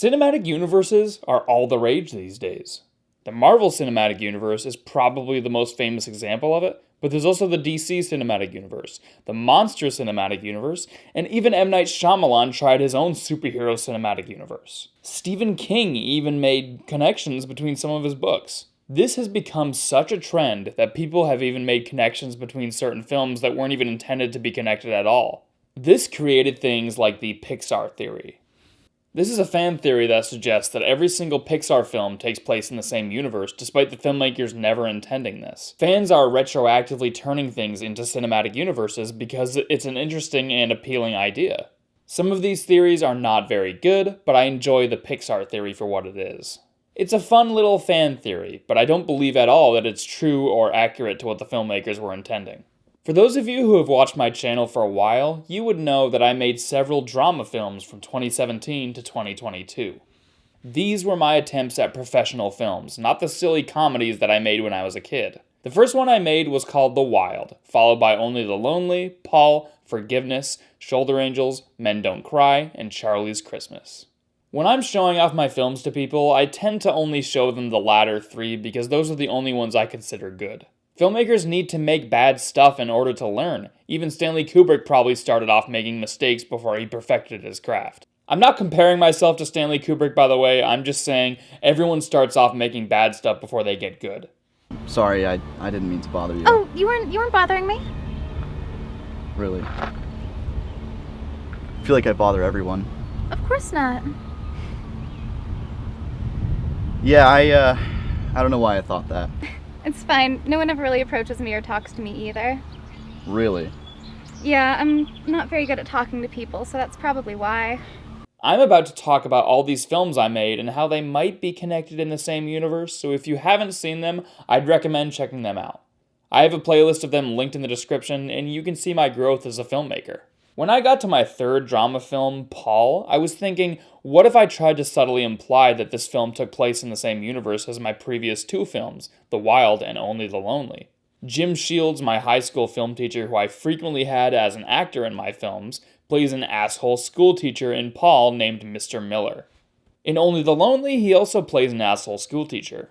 Cinematic universes are all the rage these days. The Marvel Cinematic Universe is probably the most famous example of it, but there's also the DC Cinematic Universe, the Monster Cinematic Universe, and even M. Night Shyamalan tried his own superhero cinematic universe. Stephen King even made connections between some of his books. This has become such a trend that people have even made connections between certain films that weren't even intended to be connected at all. This created things like the Pixar theory. This is a fan theory that suggests that every single Pixar film takes place in the same universe, despite the filmmakers never intending this. Fans are retroactively turning things into cinematic universes because it's an interesting and appealing idea. Some of these theories are not very good, but I enjoy the Pixar theory for what it is. It's a fun little fan theory, but I don't believe at all that it's true or accurate to what the filmmakers were intending. For those of you who have watched my channel for a while, you would know that I made several drama films from 2017 to 2022. These were my attempts at professional films, not the silly comedies that I made when I was a kid. The first one I made was called The Wild, followed by Only the Lonely, Paul, Forgiveness, Shoulder Angels, Men Don't Cry, and Charlie's Christmas. When I'm showing off my films to people, I tend to only show them the latter three because those are the only ones I consider good. Filmmakers need to make bad stuff in order to learn. Even Stanley Kubrick probably started off making mistakes before he perfected his craft. I'm not comparing myself to Stanley Kubrick, by the way, I'm just saying everyone starts off making bad stuff before they get good. Sorry, I didn't mean to bother you. Oh, you weren't bothering me? Really? I feel like I bother everyone. Of course not. Yeah, I don't know why I thought that. It's fine. No one ever really approaches me or talks to me either. Really? Yeah, I'm not very good at talking to people, so that's probably why. I'm about to talk about all these films I made and how they might be connected in the same universe, so if you haven't seen them, I'd recommend checking them out. I have a playlist of them linked in the description, and you can see my growth as a filmmaker. When I got to my third drama film, Paul, I was thinking, what if I tried to subtly imply that this film took place in the same universe as my previous two films, The Wild and Only the Lonely? Jim Shields, my high school film teacher who I frequently had as an actor in my films, plays an asshole school teacher in Paul named Mr. Miller. In Only the Lonely, he also plays an asshole school teacher.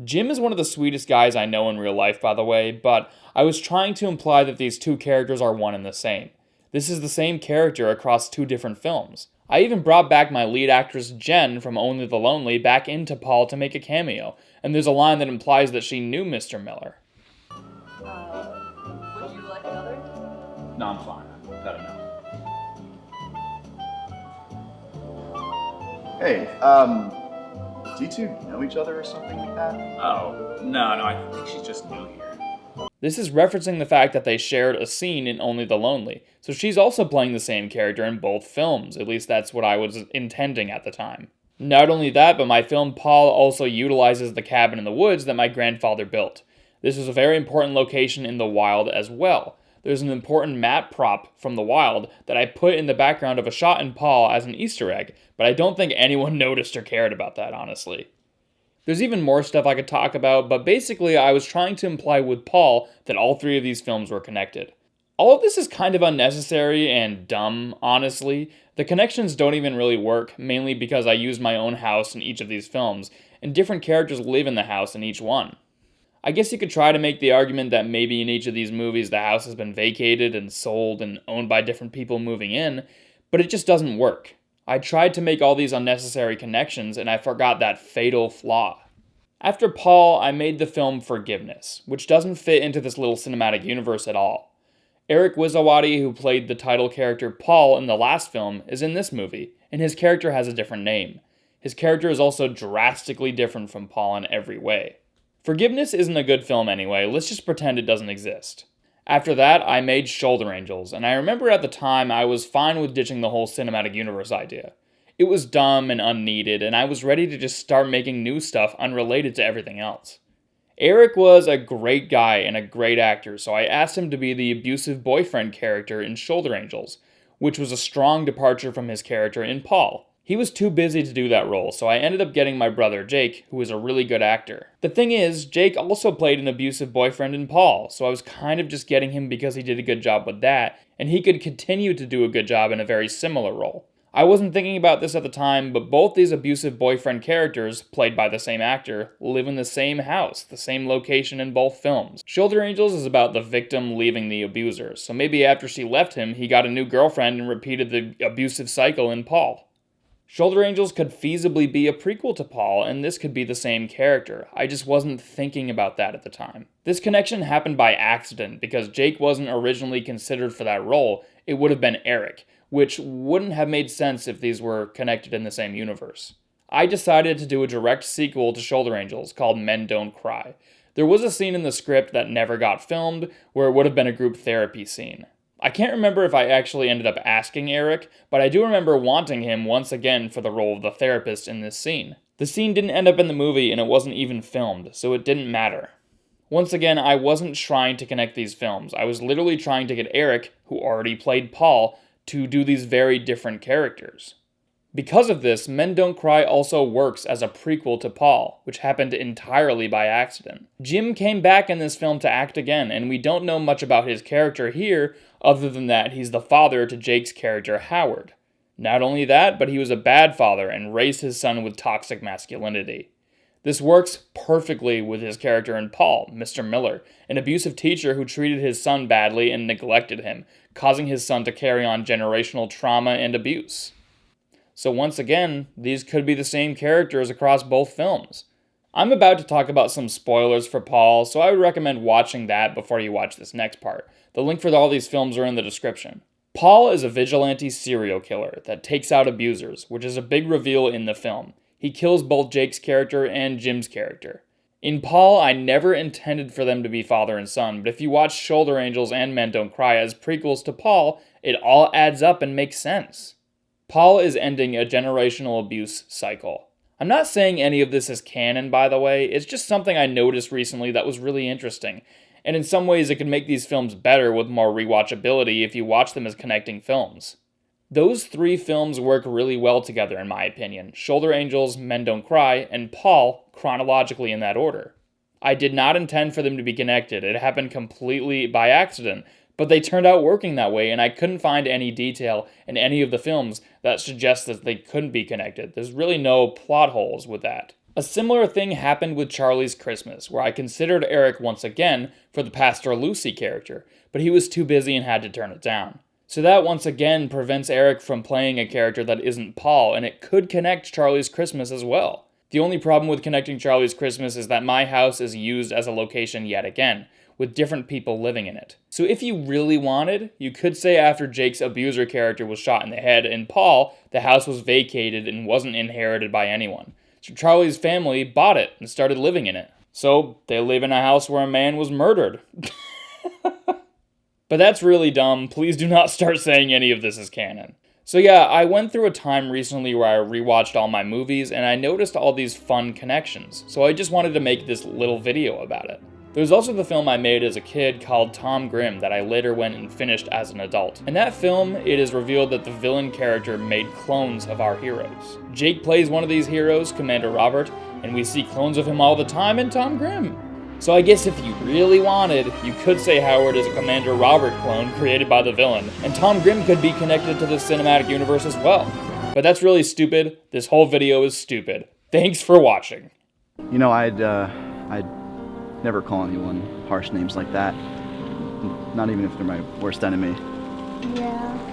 Jim is one of the sweetest guys I know in real life, by the way, but I was trying to imply that these two characters are one and the same. This is the same character across two different films. I even brought back my lead actress Jen from Only the Lonely back into Paul to make a cameo, and there's a line that implies that she knew Mr. Miller. Would you like another? No, I'm fine. I've had enough. Hey, do you two know each other or something like that? Oh, no, I think she's just new here. This is referencing the fact that they shared a scene in Only the Lonely, so she's also playing the same character in both films, at least that's what I was intending at the time. Not only that, but my film Paul also utilizes the cabin in the woods that my grandfather built. This was a very important location in The Wild as well. There's an important map prop from The Wild that I put in the background of a shot in Paul as an Easter egg, but I don't think anyone noticed or cared about that, honestly. There's even more stuff I could talk about, but basically I was trying to imply with Paul that all three of these films were connected. All of this is kind of unnecessary and dumb, honestly. The connections don't even really work, mainly because I use my own house in each of these films, and different characters live in the house in each one. I guess you could try to make the argument that maybe in each of these movies the house has been vacated and sold and owned by different people moving in, but it just doesn't work. I tried to make all these unnecessary connections, and I forgot that fatal flaw. After Paul, I made the film Forgiveness, which doesn't fit into this little cinematic universe at all. Eric Wizawati, who played the title character Paul in the last film, is in this movie, and his character has a different name. His character is also drastically different from Paul in every way. Forgiveness isn't a good film anyway, let's just pretend it doesn't exist. After that, I made Shoulder Angels, and I remember at the time I was fine with ditching the whole cinematic universe idea. It was dumb and unneeded, and I was ready to just start making new stuff unrelated to everything else. Eric was a great guy and a great actor, so I asked him to be the abusive boyfriend character in Shoulder Angels, which was a strong departure from his character in Paul. He was too busy to do that role, so I ended up getting my brother Jake, who is a really good actor. The thing is, Jake also played an abusive boyfriend in Paul, so I was kind of just getting him because he did a good job with that, and he could continue to do a good job in a very similar role. I wasn't thinking about this at the time, but both these abusive boyfriend characters, played by the same actor, live in the same house, the same location in both films. Shoulder Angels is about the victim leaving the abuser, so maybe after she left him, he got a new girlfriend and repeated the abusive cycle in Paul. Shoulder Angels could feasibly be a prequel to Paul, and this could be the same character. I just wasn't thinking about that at the time. This connection happened by accident, because Jake wasn't originally considered for that role. It would have been Eric, which wouldn't have made sense if these were connected in the same universe. I decided to do a direct sequel to Shoulder Angels called Men Don't Cry. There was a scene in the script that never got filmed, where it would have been a group therapy scene. I can't remember if I actually ended up asking Eric, but I do remember wanting him once again for the role of the therapist in this scene. The scene didn't end up in the movie and it wasn't even filmed, so it didn't matter. Once again, I wasn't trying to connect these films. I was literally trying to get Eric, who already played Paul, to do these very different characters. Because of this, Men Don't Cry also works as a prequel to Paul, which happened entirely by accident. Jim came back in this film to act again, and we don't know much about his character here, other than that he's the father to Jake's character Howard. Not only that, but he was a bad father and raised his son with toxic masculinity. This works perfectly with his character in Paul, Mr. Miller, an abusive teacher who treated his son badly and neglected him, causing his son to carry on generational trauma and abuse. So once again, these could be the same characters across both films. I'm about to talk about some spoilers for Paul, so I would recommend watching that before you watch this next part. The link for all these films are in the description. Paul is a vigilante serial killer that takes out abusers, which is a big reveal in the film. He kills both Jake's character and Jim's character. In Paul, I never intended for them to be father and son, but if you watch Shoulder Angels and Men Don't Cry as prequels to Paul, it all adds up and makes sense. Paul is ending a generational abuse cycle. I'm not saying any of this is canon, by the way. It's just something I noticed recently that was really interesting. And in some ways, it could make these films better with more rewatchability if you watch them as connecting films. Those three films work really well together, in my opinion. Shoulder Angels, Men Don't Cry, and Paul, chronologically in that order. I did not intend for them to be connected. It happened completely by accident. But they turned out working that way, and I couldn't find any detail in any of the films that suggests that they couldn't be connected. There's really no plot holes with that. A similar thing happened with Charlie's Christmas, where I considered Eric once again for the Pastor Lucy character, but he was too busy and had to turn it down. So that once again prevents Eric from playing a character that isn't Paul, and it could connect Charlie's Christmas as well. The only problem with connecting Charlie's Christmas is that my house is used as a location yet again, with different people living in it. So if you really wanted, you could say after Jake's abuser character was shot in the head in Paul, the house was vacated and wasn't inherited by anyone. So Charlie's family bought it and started living in it. So they live in a house where a man was murdered. But that's really dumb. Please do not start saying any of this is canon. So yeah, I went through a time recently where I rewatched all my movies and I noticed all these fun connections. So I just wanted to make this little video about it. There's also the film I made as a kid called Tom Grimm that I later went and finished as an adult. In that film, it is revealed that the villain character made clones of our heroes. Jake plays one of these heroes, Commander Robert, and we see clones of him all the time in Tom Grimm. So I guess if you really wanted, you could say Howard is a Commander Robert clone created by the villain, and Tom Grimm could be connected to the cinematic universe as well. But that's really stupid. This whole video is stupid. Thanks for watching. You know, I'd never call anyone harsh names like that. Not even if they're my worst enemy. Yeah.